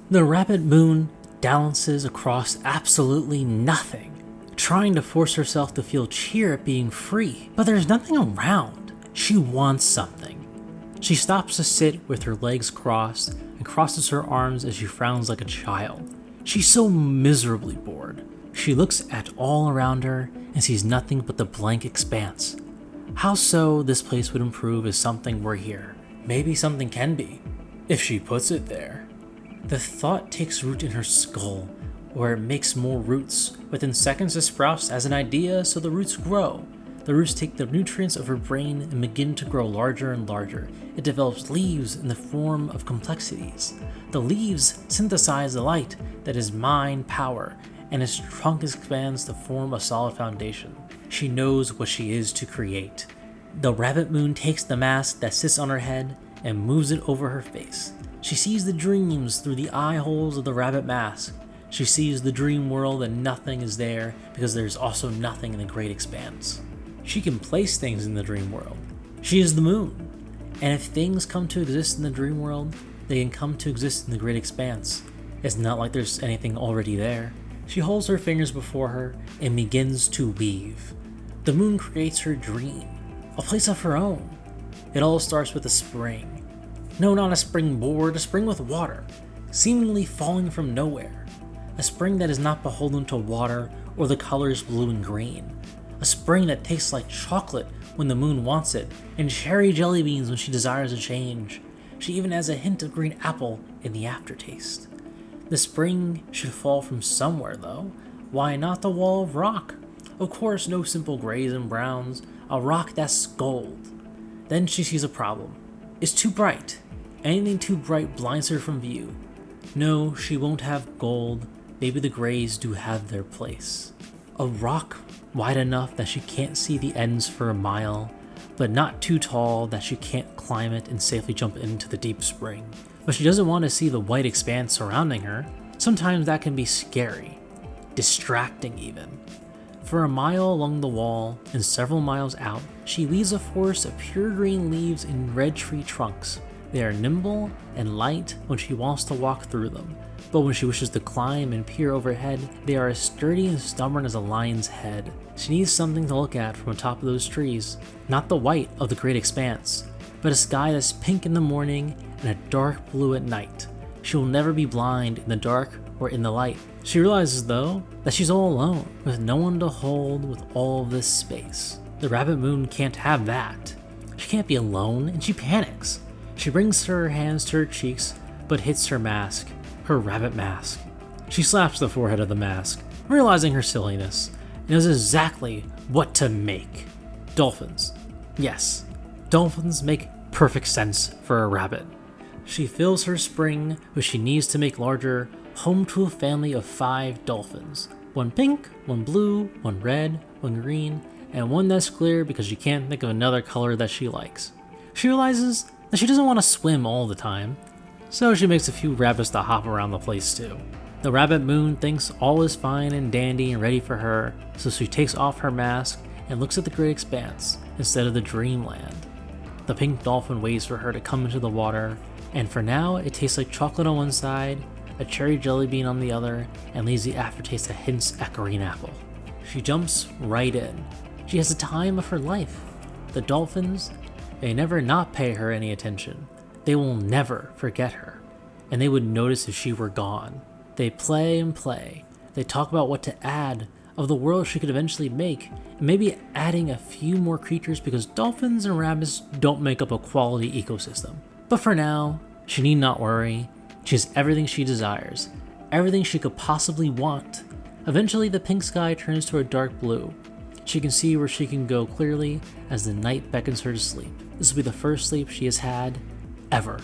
The rabbit moon dances across absolutely nothing, trying to force herself to feel cheer at being free, but there's nothing around. She wants something. She stops to sit with her legs crossed and crosses her arms as she frowns like a child. She's so miserably bored. She looks at all around her and sees nothing but the blank expanse. How so this place would improve is something we're here. Maybe something can be, if she puts it there. The thought takes root in her skull, where it makes more roots. Within seconds it sprouts as an idea, so the roots grow. The roots take the nutrients of her brain and begin to grow larger and larger. It develops leaves in the form of complexities. The leaves synthesize the light that is mind power, and its trunk expands to form a solid foundation. She knows what she is to create. The rabbit moon takes the mask that sits on her head and moves it over her face. She sees the dreams through the eye holes of the rabbit mask. She sees the dream world and nothing is there because there's also nothing in the great expanse. She can place things in the dream world. She is the moon. And if things come to exist in the dream world, they can come to exist in the great expanse. It's not like there's anything already there. She holds her fingers before her and begins to weave. The moon creates her dream, a place of her own. It all starts with a spring. No, not a springboard, a spring with water, seemingly falling from nowhere. A spring that is not beholden to water or the colors blue and green. A spring that tastes like chocolate when the moon wants it, and cherry jelly beans when she desires a change. She even has a hint of green apple in the aftertaste. The spring should fall from somewhere though. Why not the wall of rock? Of course, no simple grays and browns, a rock that's gold. Then she sees a problem. It's too bright. Anything too bright blinds her from view. No, she won't have gold. Maybe the grays do have their place. A rock wide enough that she can't see the ends for a mile, but not too tall that she can't climb it and safely jump into the deep spring. But she doesn't want to see the white expanse surrounding her. Sometimes that can be scary, distracting even. For a mile along the wall and several miles out, she weaves a forest of pure green leaves in red tree trunks. They are nimble and light when she wants to walk through them, but when she wishes to climb and peer overhead, they are as sturdy and stubborn as a lion's head. She needs something to look at from atop of those trees, not the white of the great expanse, but a sky that's pink in the morning and a dark blue at night. She will never be blind in the dark or in the light. She realizes, though, that she's all alone, with no one to hold with all of this space. The rabbit moon can't have that. She can't be alone, and she panics. She brings her hands to her cheeks, but hits her mask, her rabbit mask. She slaps the forehead of the mask, realizing her silliness, and knows exactly what to make. Dolphins. Yes, dolphins make perfect sense for a rabbit. She fills her spring, which she needs to make larger, home to a family of 5 dolphins. One pink, one blue, one red, one green, and one that's clear because she can't think of another color that she likes. She realizes that she doesn't want to swim all the time, so she makes a few rabbits to hop around the place too. The rabbit moon thinks all is fine and dandy and ready for her, so she takes off her mask and looks at the great expanse instead of the dreamland. The pink dolphin waits for her to come into the water, and for now it tastes like chocolate on one side, a cherry jelly bean on the other, and leaves the aftertaste that hints at green apple. She jumps right in. She has the time of her life. The dolphins, they never not pay her any attention. They will never forget her, and they would notice if she were gone. They play and play. They talk about what to add, of the world she could eventually make, and maybe adding a few more creatures because dolphins and rabbits don't make up a quality ecosystem. But for now, she need not worry. She has everything she desires, everything she could possibly want. Eventually, the pink sky turns to a dark blue. She can see where she can go clearly as the night beckons her to sleep. This will be the first sleep she has had, ever.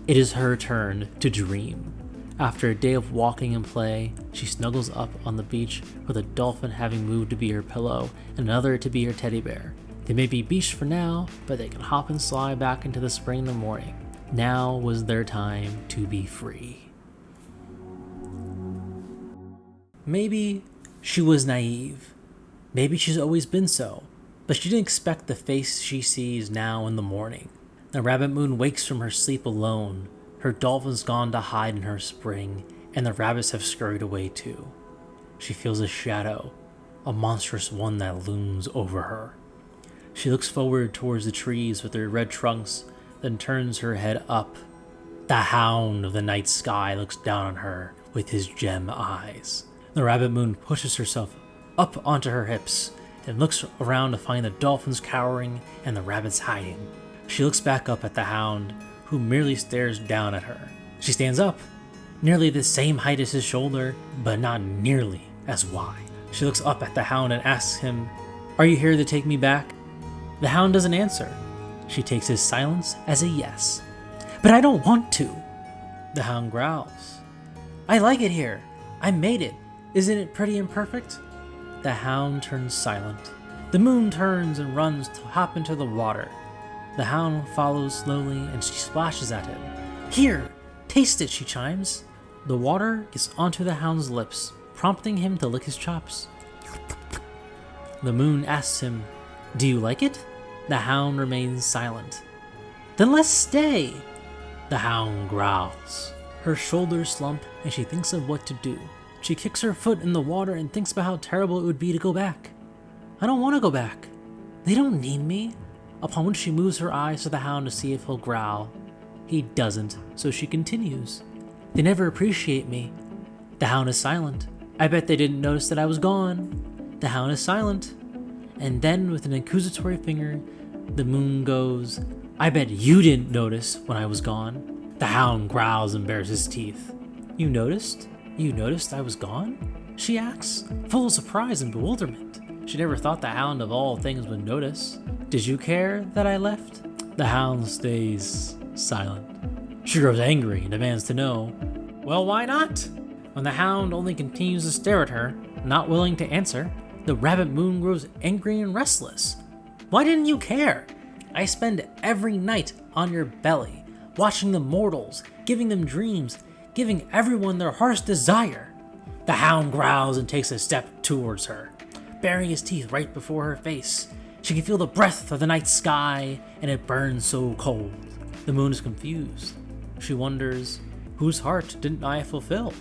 It is her turn to dream. After a day of walking and play, she snuggles up on the beach with a dolphin having moved to be her pillow and another to be her teddy bear. They may be beached for now, but they can hop and slide back into the spring in the morning. Now was their time to be free. Maybe she was naive. Maybe she's always been so, but she didn't expect the face she sees now in the morning. The rabbit moon wakes from her sleep alone. Her dolphin's gone to hide in her spring, and the rabbits have scurried away too. She feels a shadow, a monstrous one that looms over her. She looks forward towards the trees with their red trunks, then turns her head up. The hound of the night sky looks down on her with his gem eyes. The rabbit moon pushes herself up onto her hips and looks around to find the dolphins cowering and the rabbits hiding. She looks back up at the hound, who merely stares down at her. She stands up, nearly the same height as his shoulder, but not nearly as wide. She looks up at the hound and asks him, "Are you here to take me back?" The hound doesn't answer. She takes his silence as a yes. "But I don't want to." The hound growls. "I like it here. I made it. Isn't it pretty and perfect?" The hound turns silent. The moon turns and runs to hop into the water. The hound follows slowly and she splashes at him. "Here, taste it," she chimes. The water gets onto the hound's lips, prompting him to lick his chops. The moon asks him, "Do you like it?" The hound remains silent. "Then let's stay." The hound growls. Her shoulders slump and she thinks of what to do. She kicks her foot in the water and thinks about how terrible it would be to go back. "I don't want to go back. They don't need me." Upon which she moves her eyes to the hound to see if he'll growl. He doesn't, so she continues. "They never appreciate me." The hound is silent. "I bet they didn't notice that I was gone." The hound is silent. And then with an accusatory finger, the moon goes, "I bet you didn't notice when I was gone." The hound growls and bares his teeth. "You noticed? You noticed I was gone?" she asks, full of surprise and bewilderment. She never thought the hound of all things would notice. "Did you care that I left?" The hound stays silent. She grows angry and demands to know. "Well, why not?" When the hound only continues to stare at her, not willing to answer, the rabbit moon grows angry and restless. "Why didn't you care? I spend every night on your belly, watching the mortals, giving them dreams, giving everyone their heart's desire." The hound growls and takes a step towards her, baring his teeth right before her face. She can feel the breath of the night sky, and it burns so cold. The moon is confused. She wonders, whose heart didn't I fulfill?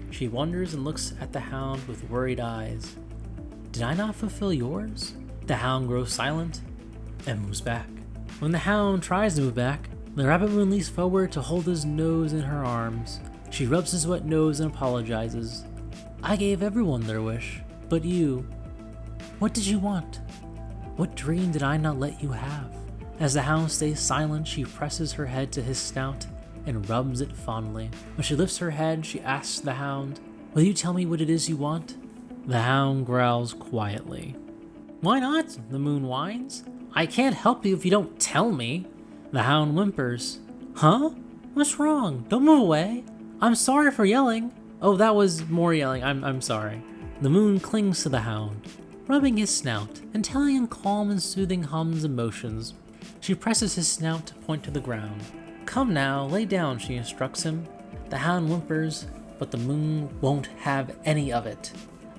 She wonders and looks at the hound with worried eyes. Did I not fulfill yours? The hound grows silent and moves back. When the hound tries to move back, the rabbit moon leans forward to hold his nose in her arms. She rubs his wet nose and apologizes. "I gave everyone their wish, but you. What did you want? What dream did I not let you have?" As the hound stays silent, she presses her head to his snout and rubs it fondly. When she lifts her head, she asks the hound, "Will you tell me what it is you want?" The hound growls quietly. "Why not?" the moon whines. "I can't help you if you don't tell me." The hound whimpers. "Huh? What's wrong? Don't move away. I'm sorry for yelling." "Oh, that was more yelling. I'm sorry." The moon clings to the hound, rubbing his snout and telling him calm and soothing hums and motions. She presses his snout to point to the ground. "Come now, lay down," she instructs him. The hound whimpers, but the moon won't have any of it.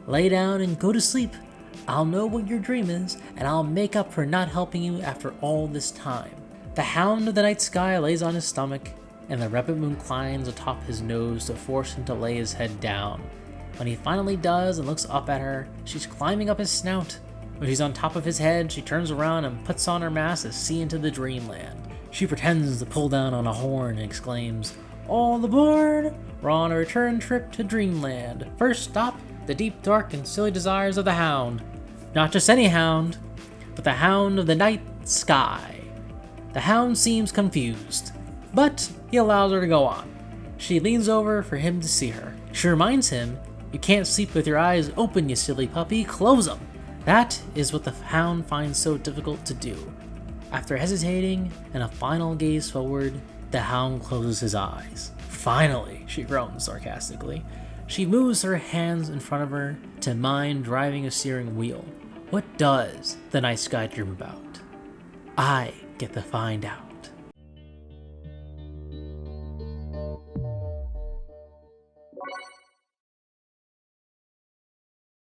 "Lay down and go to sleep. I'll know what your dream is, and I'll make up for not helping you after all this time." The hound of the night sky lays on his stomach, and the rabbit moon climbs atop his nose to force him to lay his head down. When he finally does and looks up at her, she's climbing up his snout. When she's on top of his head, she turns around and puts on her mask to see into the dreamland. She pretends to pull down on a horn and exclaims, "All aboard! We're on a return trip to dreamland. First stop, the deep, dark, and silly desires of the hound. Not just any hound, but the hound of the night sky." The hound seems confused, but he allows her to go on. She leans over for him to see her. She reminds him, "You can't sleep with your eyes open, you silly puppy. Close them." That is what the hound finds so difficult to do. After hesitating and a final gaze forward, the hound closes his eyes. "Finally," she groans sarcastically. She moves her hands in front of her to mime driving a steering wheel. What does the night sky dream about? I get to find out.